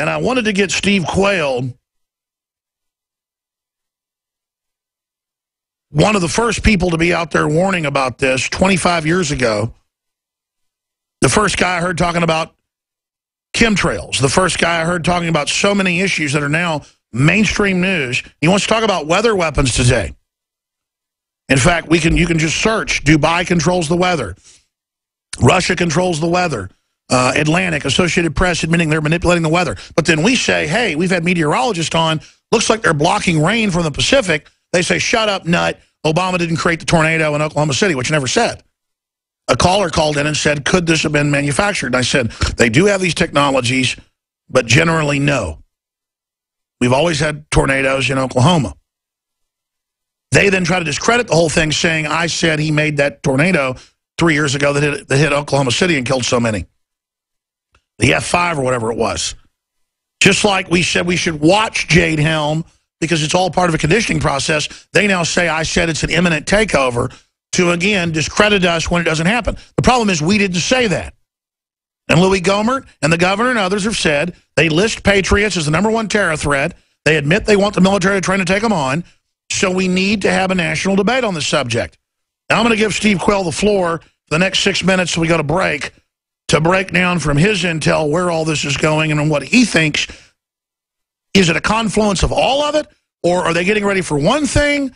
and I wanted to get Steve Quayle, one of the first people to be out there warning about this 25 years ago. The first guy I heard talking about chemtrails. The first guy I heard talking about so many issues that are now mainstream news. He wants to talk about weather weapons today. In fact, you can just search, Dubai controls the weather. Russia controls the weather. Atlantic, Associated Press admitting they're manipulating the weather. But then we say, hey, we've had meteorologists on. Looks like they're blocking rain from the Pacific. They say, shut up, nut. Obama didn't create the tornado in Oklahoma City, which never said. A caller called in and said, could this have been manufactured? And I said, they do have these technologies, but generally no. We've always had tornadoes in Oklahoma. They then try to discredit the whole thing, saying, I said he made that tornado 3 years ago that hit Oklahoma City and killed so many. The F5 or whatever it was. Just like we said we should watch Jade Helm because it's all part of a conditioning process, they now say I said it's an imminent takeover to, again, discredit us when it doesn't happen. The problem is we didn't say that. And Louis Gohmert and the governor and others have said they list patriots as the #1 terror threat. They admit they want the military to try to take them on. So we need to have a national debate on this subject. Now I'm going to give Steve Quayle the floor for the next 6 minutes so we go to break to break down from his intel where all this is going and what he thinks. Is it a confluence of all of it? Or are they getting ready for one thing?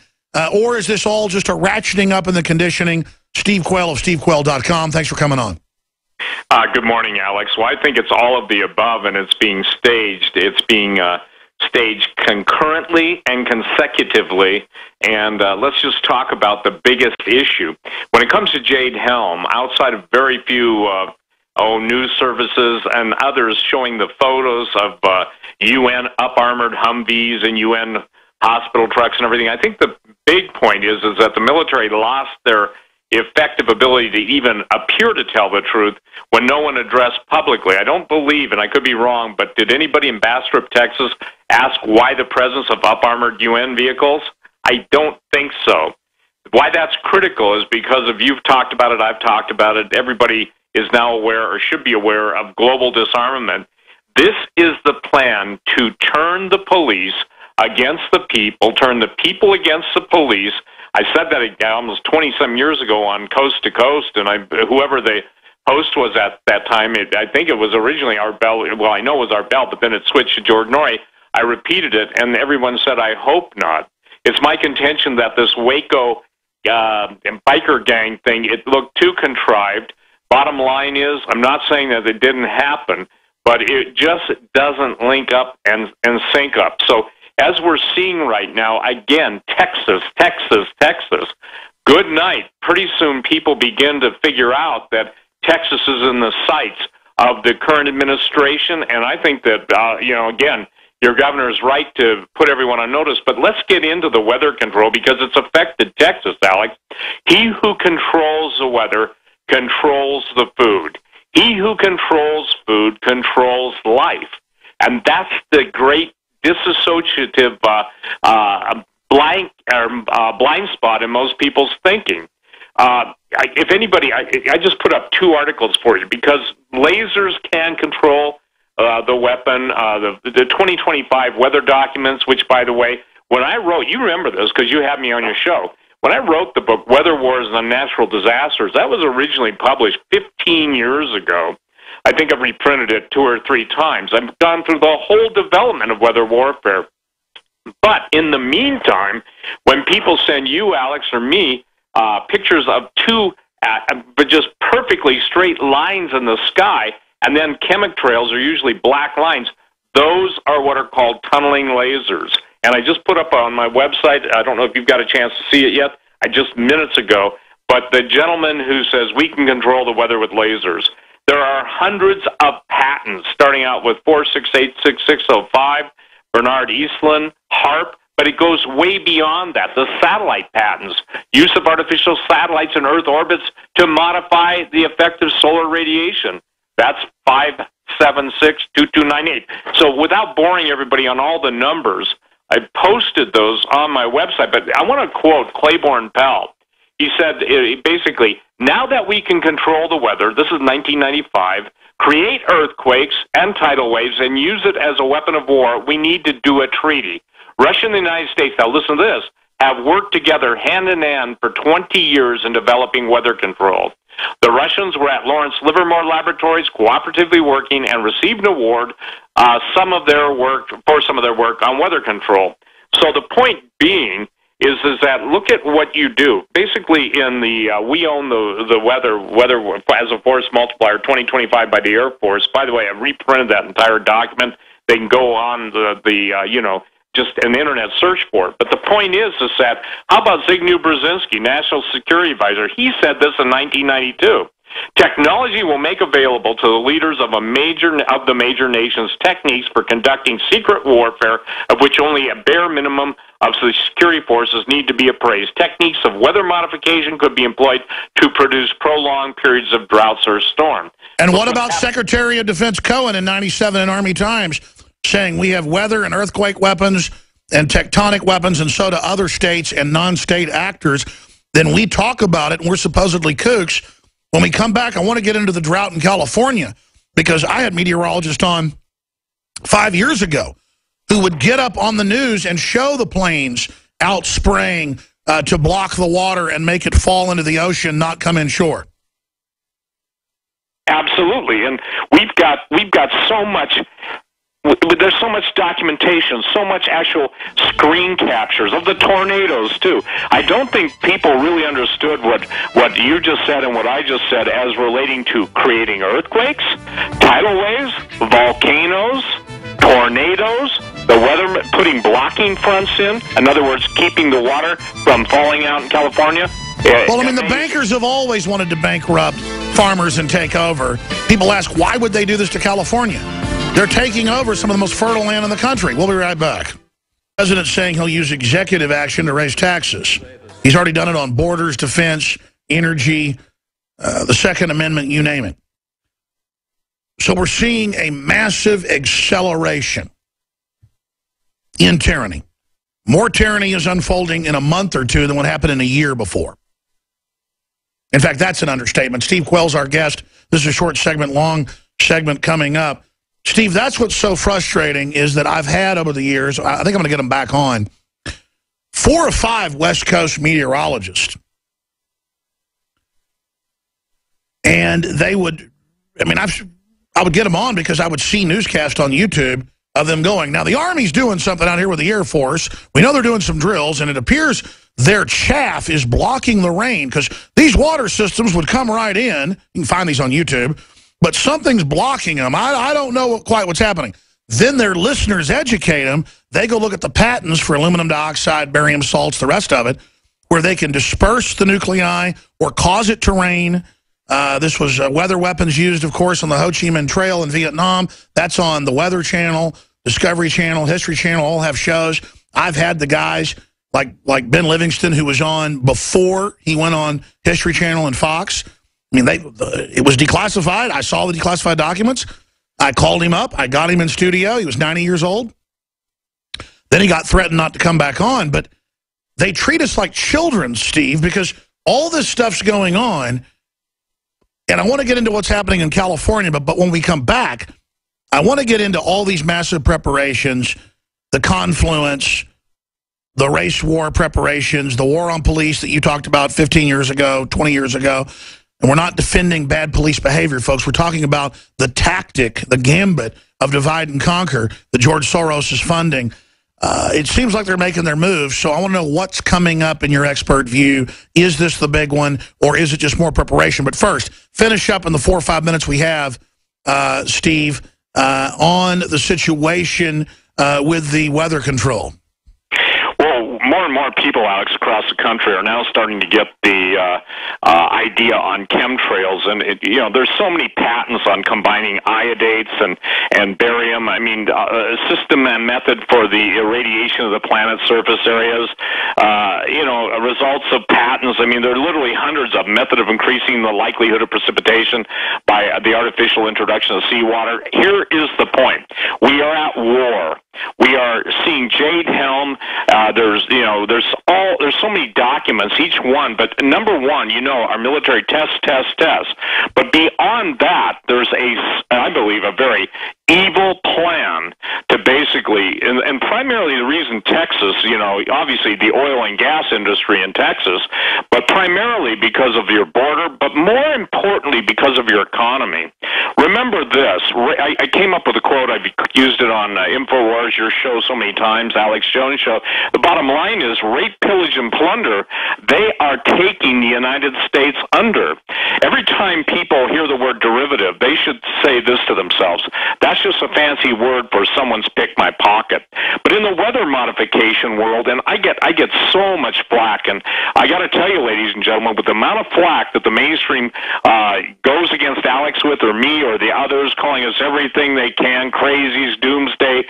Or is this all just a ratcheting up in the conditioning? Steve Quayle of stevequayle.com. Thanks for coming on. Good morning, Alex. Well, I think it's all of the above, and it's being staged. It's being staged concurrently and consecutively. And let's just talk about the biggest issue. When it comes to Jade Helm, outside of very few news services and others showing the photos of UN up-armored Humvees and UN hospital trucks and everything, I think the big point is that the military lost their effective ability to even appear to tell the truth when no one addressed publicly. I don't believe, and I could be wrong, but did anybody in Bastrop, Texas, ask why the presence of up-armored UN vehicles? I don't think so. Why that's critical is because of you've talked about it, I've talked about it, everybody is now aware or should be aware of global disarmament. This is the plan to turn the police against the people, turn the people against the police. I said that almost 20-some years ago on Coast to Coast, and whoever the host was at that time, I think it was originally Art Bell. Well, I know it was Art Bell, but then it switched to George Norrie. I repeated it, and everyone said, I hope not. It's my contention that this Waco biker gang thing, it looked too contrived. Bottom line is, I'm not saying that it didn't happen, but it just doesn't link up and sync up. So as we're seeing right now, again, Texas, good night. Pretty soon people begin to figure out that Texas is in the sights of the current administration, and I think that, again, your governor is right to put everyone on notice, but let's get into the weather control because it's affected Texas, Alex. He who controls the weather controls the food. He who controls food controls life. And that's the great disassociative blind spot in most people's thinking. If anybody, I just put up 2 articles for you because lasers can control the weapon, the 2025 weather documents, which, by the way, when I wrote, you remember this because you had me on your show, when I wrote the book, Weather Wars and Natural Disasters, that was originally published 15 years ago. I think I've reprinted it 2 or 3 times. I've gone through the whole development of weather warfare. But in the meantime, when people send you, Alex, or me, pictures of 2 but just perfectly straight lines in the sky, and then chemtrails are usually black lines, those are what are called tunneling lasers. And I just put up on my website, I don't know if you've got a chance to see it yet, just minutes ago, but the gentleman who says we can control the weather with lasers. There are hundreds of patents, starting out with 4686605, Bernard Eastland, HARP, but it goes way beyond that. The satellite patents, use of artificial satellites in Earth orbits to modify the effect of solar radiation. That's 5762298. So without boring everybody on all the numbers, I posted those on my website, but I want to quote Claiborne Pell. He said, basically, now that we can control the weather, this is 1995, create earthquakes and tidal waves and use it as a weapon of war, we need to do a treaty. Russia and the United States, now listen to this, have worked together hand in hand for 20 years in developing weather control. The Russians were at Lawrence Livermore Laboratories cooperatively working and received an award for some of their work on weather control. So the point being is that look at what you do. Basically, in the we own the weather as a force multiplier 2025 by the Air Force. By the way, I reprinted that entire document. They can go on just an internet search for it. But the point is that how about Zbigniew Brzezinski, National Security Advisor? He said this in 1992. Technology will make available to the leaders of the major nations techniques for conducting secret warfare, of which only a bare minimum of the security forces need to be appraised. Techniques of weather modification could be employed to produce prolonged periods of droughts or storm. And what about Secretary of Defense Cohen in '97 in Army Times saying we have weather and earthquake weapons and tectonic weapons, and so do other states and non-state actors? Then we talk about it, and we're supposedly kooks. When we come back, I want to get into the drought in California, because I had meteorologists on 5 years ago who would get up on the news and show the planes out spraying to block the water and make it fall into the ocean, not come inshore. Absolutely, and we've got so much. There's so much documentation, so much actual screen captures of the tornadoes, too. I don't think people really understood what you just said and what I just said as relating to creating earthquakes, tidal waves, volcanoes, tornadoes, the weather, putting blocking fronts in other words, keeping the water from falling out in California. Well, I mean, the bankers have always wanted to bankrupt farmers and take over. People ask, why would they do this to California? They're taking over some of the most fertile land in the country. We'll be right back. The president's saying he'll use executive action to raise taxes. He's already done it on borders, defense, energy, the Second Amendment, you name it. So we're seeing a massive acceleration in tyranny. More tyranny is unfolding in a month or two than what happened in a year before. In fact, that's an understatement. Steve Quayle's our guest. This is a short segment, long segment coming up. Steve, that's what's so frustrating is that I've had over the years, I think I'm going to get them back on, 4 or 5 West Coast meteorologists. And they would, I mean, I would get them on because I would see newscasts on YouTube of them going, now the Army's doing something out here with the Air Force. We know they're doing some drills, and it appears their chaff is blocking the rain because these water systems would come right in. You can find these on YouTube. But something's blocking them. I don't know quite what's happening. Then their listeners educate them. They go look at the patents for aluminum dioxide, barium salts, the rest of it, where they can disperse the nuclei or cause it to rain. This was weather weapons used, of course, on the Ho Chi Minh Trail in Vietnam. That's on the Weather Channel, Discovery Channel, History Channel, all have shows. I've had the guys like Ben Livingston, who was on before he went on History Channel and Fox. I mean, it was declassified. I saw the declassified documents. I called him up. I got him in studio. He was 90 years old. Then he got threatened not to come back on. But they treat us like children, Steve, because all this stuff's going on. And I want to get into what's happening in California. But when we come back, I want to get into all these massive preparations, the confluence, the race war preparations, the war on police that you talked about 15 years ago, 20 years ago. And we're not defending bad police behavior, folks. We're talking about the tactic, the gambit of divide and conquer that George Soros is funding. It seems like they're making their moves, so I want to know what's coming up in your expert view. Is this the big one, or is it just more preparation? But first, finish up in the 4 or 5 minutes we have, Steve, on the situation with the weather control. More and more people, Alex, across the country are now starting to get the idea on chemtrails, and there's so many patents on combining iodates and barium. I mean, a system and method for the irradiation of the planet's surface areas. Results of patents. I mean, there are literally hundreds of method of increasing the likelihood of precipitation by the artificial introduction of seawater. Here is the point: we are at war. We are seeing Jade Helm. There's so many documents, each one. But number one, our military test. But beyond that, there's believe, a very evil plan to basically, and primarily the reason Texas, you know, obviously the oil and gas industry in Texas, but primarily because of your border, but more importantly because of your economy. Remember this, I came up with a quote, I've used it on InfoWars, your show so many times, Alex Jones Show. The bottom line is rape, pillage, and plunder, they are taking the United States under. Every time people hear the word derivative, they should say this to themselves: that's just a fancy word for someone's picked my pocket. But in the weather modification world, and I get so much flack, and I got to tell you, ladies and gentlemen, with the amount of flack that the mainstream goes against Alex with, or me, or the others, calling us everything they can, crazies, doomsday,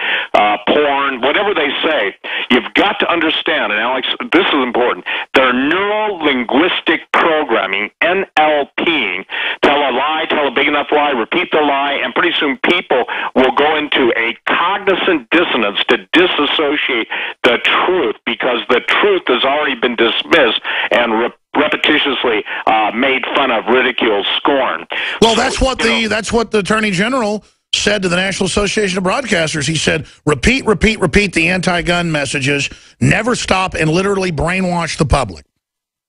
porn, whatever they say, you've got to understand, and Alex, this is important, their neuro-linguistic programming, NLPing, tell a lie, tell a big enough lie, repeat the lie, and pretty soon people will go into a cognizant dissonance to disassociate the truth, because the truth has already been dismissed and repetitiously made fun of, ridiculed, scorn. Well, so, that's what the Attorney General said to the National Association of Broadcasters. He said, repeat the anti-gun messages, never stop, and literally brainwash the public.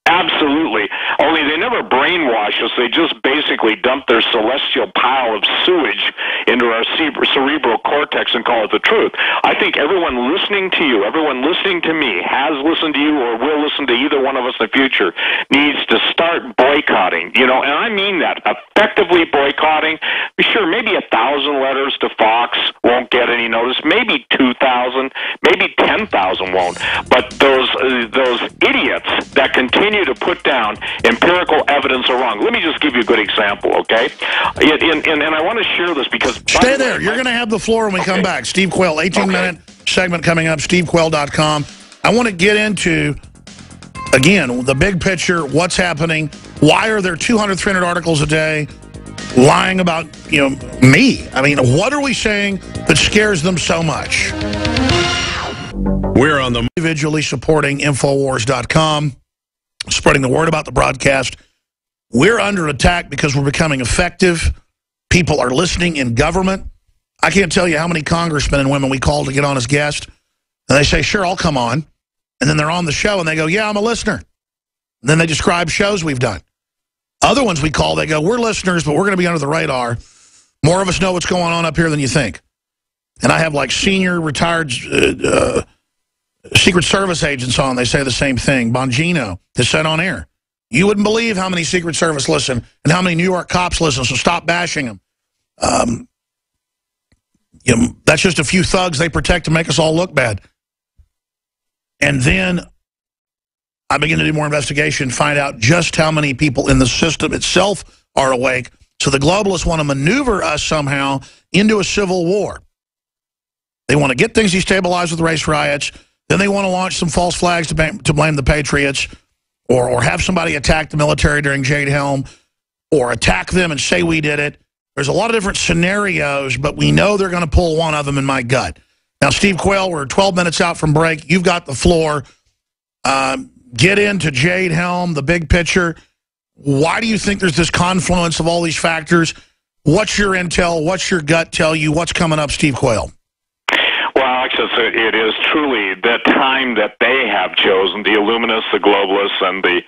Absolutely. Only they never brainwash us. They just basically dump their celestial pile of sewage into our cerebral cortex and call it the truth. I think everyone listening to you, everyone listening to me, has listened to you or will listen to either one of us in the future, needs to start boycotting. You know, and I mean that, effectively boycotting. Sure, maybe 1,000 letters to Fox won't get any notice. Maybe 2,000, maybe 10,000 won't. But those idiots that continue to put down empirical evidence are wrong. Let me just give you a good example, okay? And I want to share this because... Stay there. You're going to have the floor when we come back. Steve Quayle, 18-minute segment coming up, stevequayle.com. I want to get into, again, the big picture, what's happening, why are there 200, 300 articles a day lying about, you know, me? I mean, what are we saying that scares them so much? We're on the individually supporting Infowars.com, spreading the word about the broadcast. We're under attack because we're becoming effective. People are listening in government. I can't tell you how many congressmen and women we call to get on as guests. And they say, sure, I'll come on. And then they're on the show and they go, yeah, I'm a listener. And then they describe shows we've done. Other ones we call, they go, we're listeners, but we're going to be under the radar. More of us know what's going on up here than you think. And I have like senior retired Secret Service agents on. They say the same thing. Bongino has said on air, you wouldn't believe how many Secret Service listen and how many New York cops listen, so stop bashing them. You know, that's just a few thugs they protect to make us all look bad. And then I begin to do more investigation, find out just how many people in the system itself are awake. So the globalists want to maneuver us somehow into a civil war. They want to get things destabilized with race riots. Then they want to launch some false flags to blame the patriots, or have somebody attack the military during Jade Helm, or attack them and say we did it. There's a lot of different scenarios, but we know they're going to pull one of them in my gut. Now, Steve Quayle, we're 12 minutes out from break. You've got the floor. Get into Jade Helm, the big picture. Why do you think there's this confluence of all these factors? What's your intel? What's your gut tell you? What's coming up, Steve Quayle? Well, Alex, it is truly the time that they have chosen, the Illuminists, the globalists, and the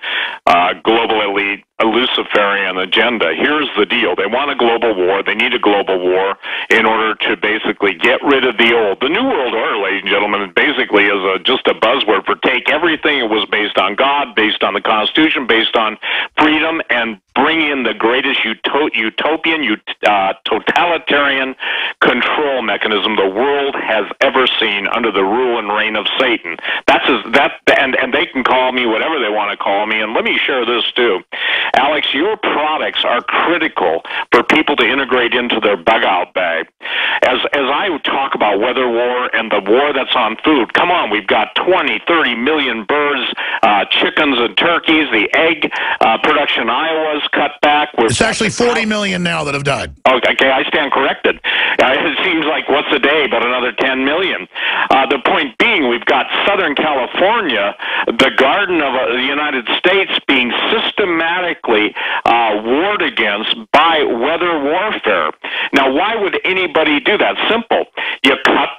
global elite, a Luciferian agenda. Here's the deal. They want a global war. They need a global war in order to basically get rid of the old. The New World Order, ladies and gentlemen, basically is just a buzzword for take everything that was based on God, based on the Constitution, based on freedom, and bring in the greatest utopian, totalitarian control mechanism the world has ever seen under the rule and reign of Satan. And they can call me whatever they want to call me. And let me share this too. Alex, your products are critical for people to integrate into their bug-out bag. As I talk about weather war and the war that's on food. Come on, we've got 20, 30 million birds, chickens and turkeys. The egg production in Iowa's cut back. It's actually 40 million now that have died. Okay, I stand corrected. It seems like what's a day but another 10 million. The point being, we've got Southern California, the garden of the United States, being systematically warred against by weather warfare. Now, why would anybody do that? Simple. You cut